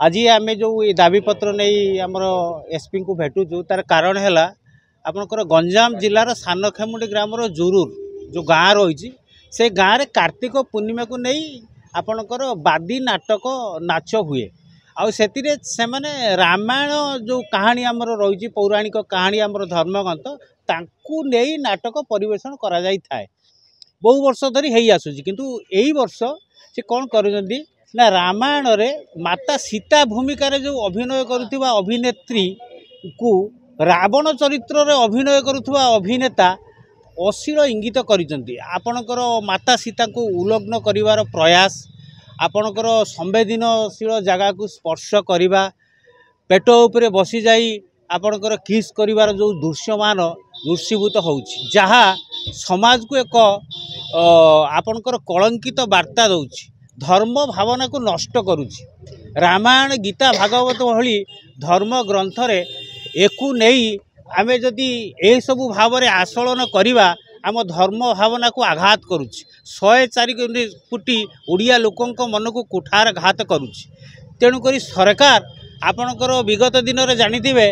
आज आम जो दाबीपत्र नहीं आमर एसपी को भेटुचु तार कारण है आपंकर गंजाम जिलार सानखेमुंडी ग्राम जुरूर जो गाँ रही से गाँव में कार्तिक पूर्णिमा को नहीं आपणकर बादी नाटक नाच हुए से माने रामायण जो कहानी आमर रही पौराणिक कहानी आमर धर्मग्रंथ तांकु नहीं नाटक परिवेषण करा जाई थाए बहु वर्ष धरी है आसुची किंतु यही वर्ष से कौन करुछंती ना रामायण रे माता सीता भूमिका रे जो अभिनय करुवा अभिनेत्री को रावण चरित्र रे अभिनय करुवा अभिनेता अश्लील इंगित करिसेंती आपणकर माता सीता को उल्लग्न करिवार प्रयास आपणकर संवेदनशील जगह को स्पर्श करवा पेट उपरे बसी जाई आपणकर किस करिवार जो दृश्यमान दृश्यभूत होउछि जहा समाज को एक आपणकर कलंकित वार्ता दउछि धर्म भावना को नष्ट करुछि रामायण गीता भागवत भली धर्म ग्रंथ रे एकु नहीं आमे जदि ए सबु भाव रे आसलन करिवा आम धर्म भावना को आघात करुछि 104 कोटी ओडिया लोकंक मन को कुठार घात करुछि तेणुकरी सरकार आपणकर विगत दिन रे जानिथिबे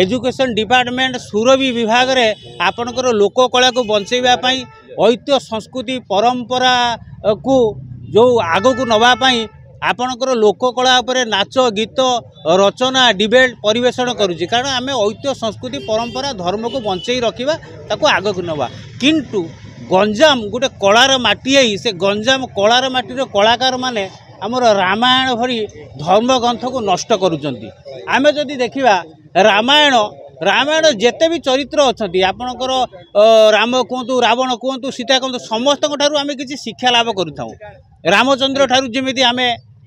एजुकेशन डिपार्टमेंट सुरभी विभाग रे आपणकर लोककला को बंचैबा पई ऐतिह्य संस्कृति परंपरा को जो आगो को नवा पई आपणकर लोककला उपरे नाच गीत रचना डिबेट परिवेषण करुछि कारण आम ऐतिह्य संस्कृति परंपरा धर्म को बंचई रखिबा ताको आगो को नवा किंतु गंजाम गोटे कलार माटी आई से गंजाम कलार माटीर कलाकार माने आमर रामायण भरी धर्मग्रंथ को नष्ट करुचंती आमे जदि देखिबा रामायण रामायण जेते भी चरित्र अच्छा आपणकर राम कहतु रावण कहतु सीता कहतु समस्त आम किसी शिक्षा लाभ करूँ रामचंद्र ठारू जमी आम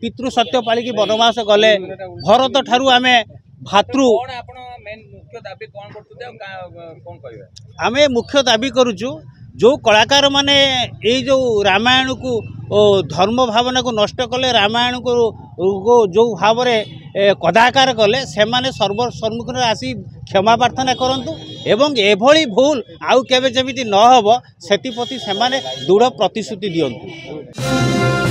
पितृ सत्य पालिकी वनवास गले भरत ठारू आम भातृ आम मुख्य दाबी करुचु जो कलाकार माने ये जो रामायण को धर्म भावना को नष्ट कले रामायण को जो भाव में कदाकार कले से माने सर्वसम्मुख आसी क्षमा प्रार्थना करंतु एवं एभली भूल आउ केबे जेमिति न हबो सेति प्रति से माने दृढ़ प्रतिश्रुति दियंतु।